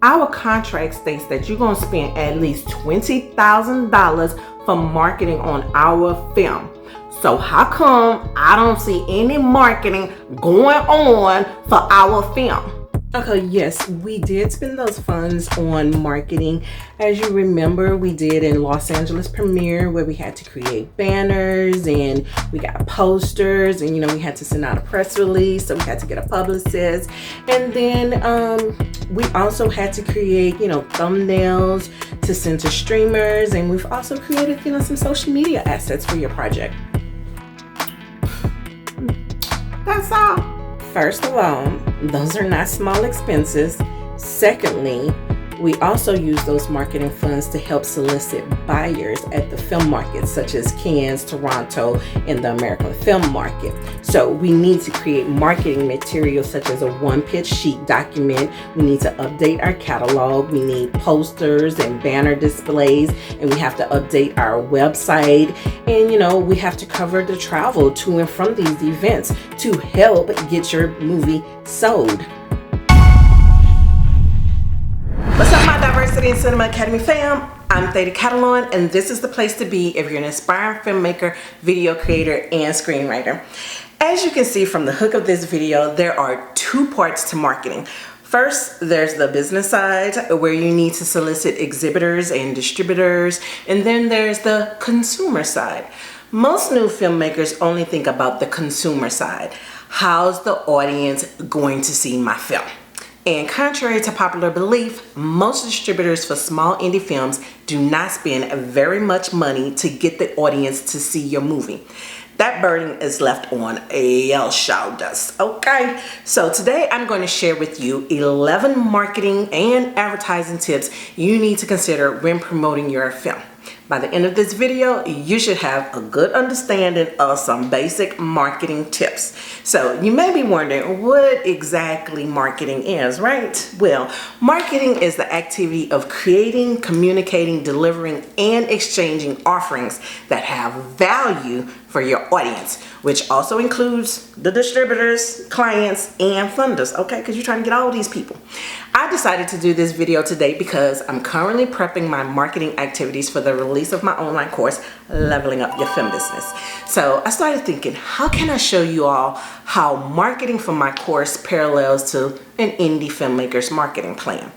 Our contract states that you're going to spend at least $20,000 for marketing on our film. So how come I don't see any marketing going on for our film? Okay, yes, we did spend those funds on marketing. As you remember, we did in Los Angeles premiere where we had to create banners and we got posters and we had to send out a press release, so we had to get a publicist. And then we also had to create, thumbnails to send to streamers, and we've also created, some social media assets for your project. That's all. First of all, those are not small expenses. Secondly, we also use those marketing funds to help solicit buyers at the film market, such as Cannes, Toronto, and the American film market. So we need to create marketing materials such as a one-page sheet document. We need to update our catalog. We need posters and banner displays, and we have to update our website. And we have to cover the travel to and from these events to help get your movie sold. What's up, my Diversity in Cinema Academy fam? I'm Theta Catalan, and this is the place to be if you're an aspiring filmmaker, video creator, and screenwriter. As you can see from the hook of this video, there are two parts to marketing. First, there's the business side where you need to solicit exhibitors and distributors, and then there's the consumer side. Most new filmmakers only think about the consumer side. How's the audience going to see my film? And contrary to popular belief, most distributors for small indie films do not spend very much money to get the audience to see your movie. That burden is left on your shoulders, okay? So today I'm going to share with you 11 marketing and advertising tips you need to consider when promoting your film. By the end of this video, you should have a good understanding of some basic marketing tips. So you may be wondering what exactly marketing is, right? Well, marketing is the activity of creating, communicating, delivering, and exchanging offerings that have value for your audience, which also includes the distributors, clients, and funders, okay? Because you're trying to get all these people. I decided to do this video today because I'm currently prepping my marketing activities for the release of my online course, Leveling Up Your Film Business. So I started thinking, how can I show you all how marketing for my course parallels to an indie filmmaker's marketing plan?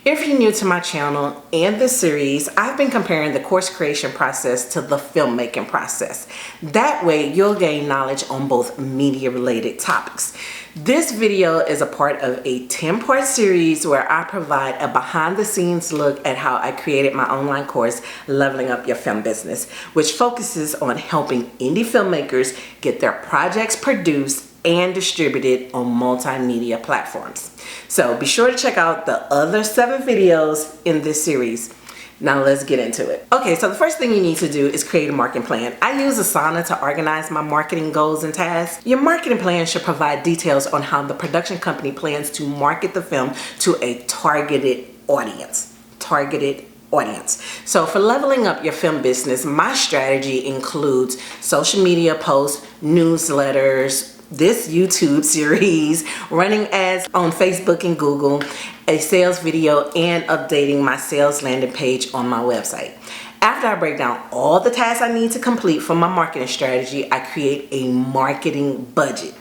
If you're new to my channel and this series, I've been comparing the course creation process to the filmmaking process. That way, you'll gain knowledge on both media-related topics. This video is a part of a 10-part series where I provide a behind-the-scenes look at how I created my online course, Leveling Up Your Film Business, which focuses on helping indie filmmakers get their projects produced and distributed on multimedia platforms. So be sure to check out the other 7 videos in this series. Now let's get into it. Okay, so the first thing you need to do is create a marketing plan. I use Asana to organize my marketing goals and tasks. Your marketing plan should provide details on how the production company plans to market the film to a targeted audience. So for leveling up your film business, my strategy includes social media posts, newsletters, this YouTube series, running ads on Facebook and Google, a sales video, and updating my sales landing page on my website. After I break down all the tasks I need to complete for my marketing strategy, I create a marketing budget.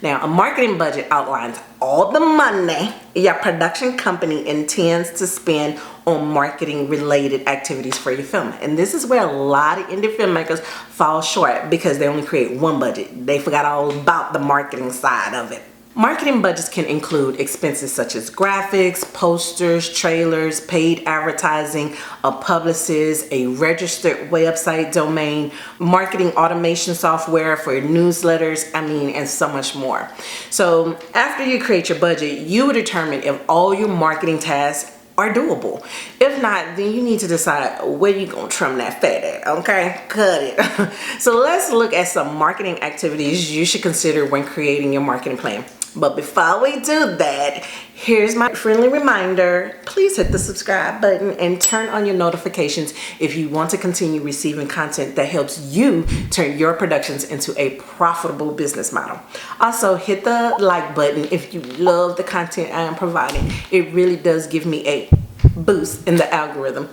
Now, a marketing budget outlines all the money your production company intends to spend on marketing related activities for your film. And this is where a lot of indie filmmakers fall short because they only create one budget. They forgot all about the marketing side of it. Marketing budgets can include expenses such as graphics, posters, trailers, paid advertising, a publicist, a registered website domain, marketing automation software for newsletters, and so much more. So after you create your budget, you will determine if all your marketing tasks are doable. If not, then you need to decide where you're going to trim that fat at, okay? Cut it. So let's look at some marketing activities you should consider when creating your marketing plan. But before we do that, here's my friendly reminder. Please hit the subscribe button and turn on your notifications if you want to continue receiving content that helps you turn your productions into a profitable business model. Also, hit the like button if you love the content I am providing. It really does give me a boost in the algorithm.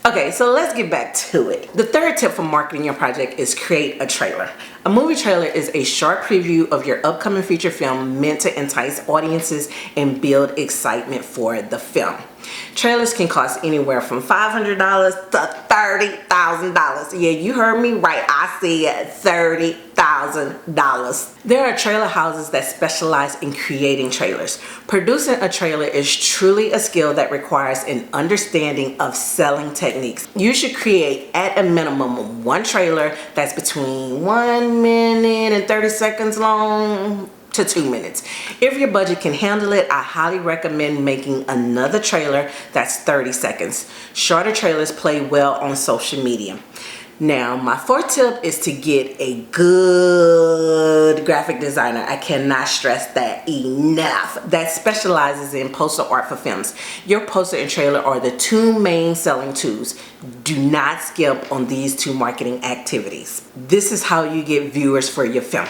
Okay, so let's get back to it. The third tip for marketing your project is create a trailer. A movie trailer is a short preview of your upcoming feature film meant to entice audiences and build excitement for the film. Trailers can cost anywhere from $500 to $30,000. Yeah, you heard me right. I said $30,000. There are trailer houses that specialize in creating trailers. Producing a trailer is truly a skill that requires an understanding of selling techniques. You should create at a minimum one trailer that's between 1 minute and 30 seconds long to 2 minutes. If your budget can handle it, I highly recommend making another trailer that's 30 seconds. Shorter trailers play well on social media. Now, my fourth tip is to get a good graphic designer. I cannot stress that enough. That specializes in poster art for films. Your poster and trailer are the two main selling tools. Do not skip on these two marketing activities. This is how you get viewers for your film.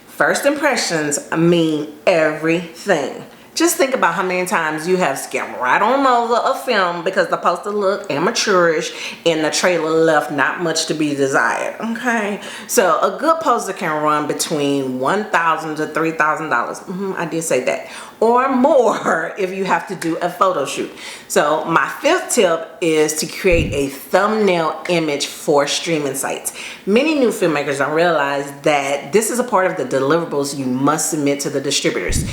First impressions mean everything. Just think about how many times you have skimmed right on over a film because the poster looked amateurish and the trailer left not much to be desired. Okay, so a good poster can run between $1,000 to $3,000. I did say that, or more if you have to do a photo shoot. So my fifth tip is to create a thumbnail image for streaming sites. Many new filmmakers don't realize that this is a part of the deliverables you must submit to the distributors.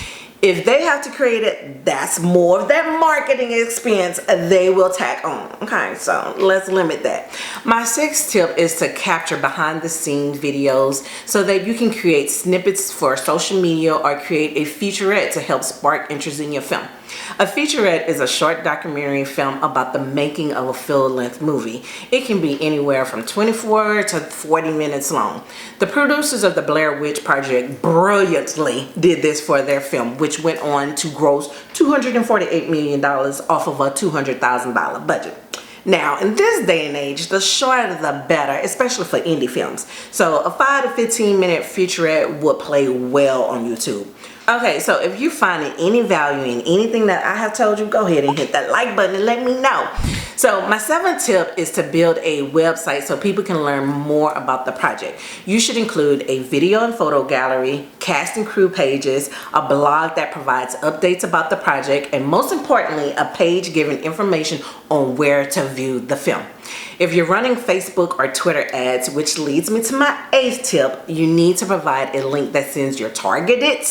If they have to create it, that's more of that marketing expense they will tack on. Okay, so let's limit that. My sixth tip is to capture behind the scenes videos so that you can create snippets for social media or create a featurette to help spark interest in your film. A featurette is a short documentary film about the making of a full-length movie. It can be anywhere from 24 to 40 minutes long. The producers of the Blair Witch Project brilliantly did this for their film, which went on to gross $248 million off of a $200,000 budget. Now, in this day and age, the shorter the better, especially for indie films. So a 5 to 15 minute featurette would play well on YouTube. Okay, so if you're finding any value in anything that I have told you, go ahead and hit that like button and let me know. So my seventh tip is to build a website so people can learn more about the project. You should include a video and photo gallery, cast and crew pages, a blog that provides updates about the project, and most importantly, a page giving information on where to view the film. If you're running Facebook or Twitter ads, which leads me to my eighth tip, you need to provide a link that sends your targeted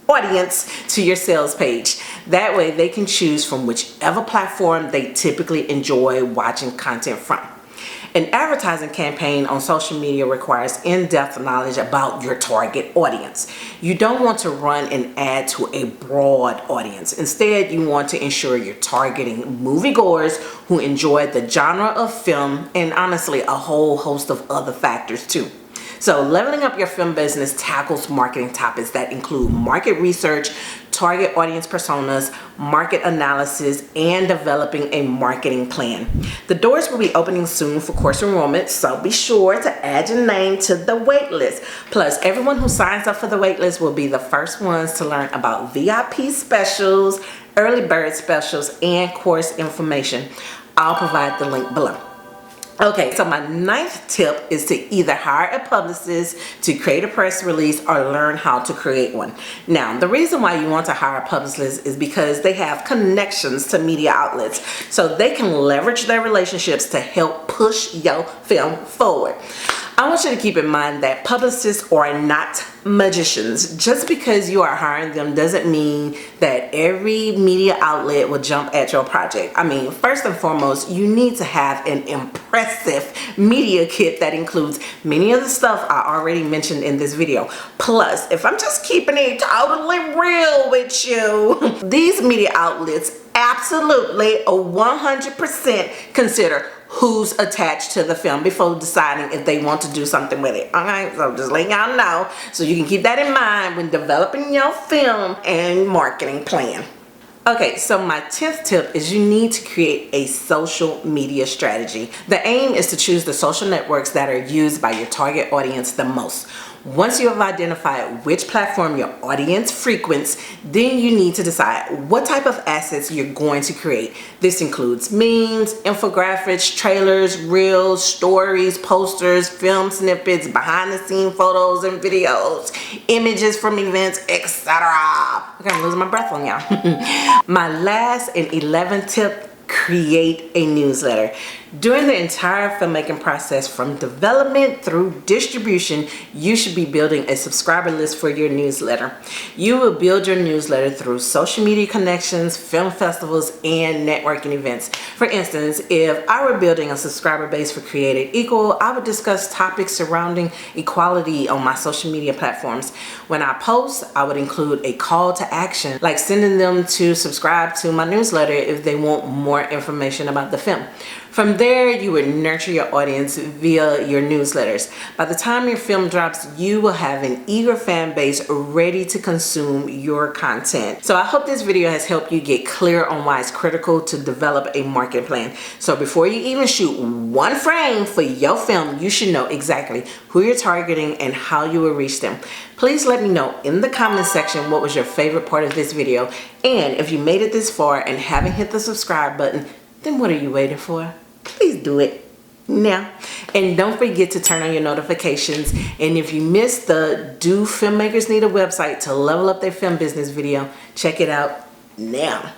audience to your sales page. That way they can choose from whichever platform they typically enjoy watching content from. An advertising campaign on social media requires in-depth knowledge about your target audience. You don't want to run an ad to a broad audience. Instead, you want to ensure you're targeting moviegoers who enjoy the genre of film and honestly a whole host of other factors too. So leveling up your film business tackles marketing topics that include market research, target audience personas, market analysis, and developing a marketing plan. The doors will be opening soon for course enrollment, so be sure to add your name to the wait list. Plus, everyone who signs up for the wait list will be the first ones to learn about VIP specials, early bird specials, and course information. I'll provide the link below. Okay, so my ninth tip is to either hire a publicist to create a press release or learn how to create one. Now, the reason why you want to hire a publicist is because they have connections to media outlets, so they can leverage their relationships to help push your film forward. I want you to keep in mind that publicists are not magicians. Just because you are hiring them doesn't mean that every media outlet will jump at your project. I mean, first and foremost, you need to have an impressive media kit that includes many of the stuff I already mentioned in this video. Plus, if I'm just keeping it totally real with you, these media outlets absolutely 100% consider who's attached to the film before deciding if they want to do something with it. Alright, so just letting y'all know so you can keep that in mind when developing your film and marketing plan. Okay, so my 10th tip is you need to create a social media strategy. The aim is to choose the social networks that are used by your target audience the most. Once you have identified which platform your audience frequents, then you need to decide what type of assets you're going to create. This includes memes, infographics, trailers, reels, stories, posters, film snippets, behind the scene photos and videos, images from events, etc. Okay, I'm losing my breath on y'all. My last and 11th tip, create a newsletter. During the entire filmmaking process from development through distribution, you should be building a subscriber list for your newsletter. You will build your newsletter through social media connections, film festivals, and networking events. For instance, if I were building a subscriber base for Created Equal, I would discuss topics surrounding equality on my social media platforms. When I post, I would include a call to action, like sending them to subscribe to my newsletter if they want more information about the film. From there, you would nurture your audience via your newsletters. By the time your film drops, you will have an eager fan base ready to consume your content. So I hope this video has helped you get clear on why it's critical to develop a marketing plan. So before you even shoot one frame for your film, you should know exactly who you're targeting and how you will reach them. Please let me know in the comment section what was your favorite part of this video. And if you made it this far and haven't hit the subscribe button, then what are you waiting for? Please do it now. And don't forget to turn on your notifications. And if you missed the Do Filmmakers Need a Website to Level Up Their Film Business video, check it out now.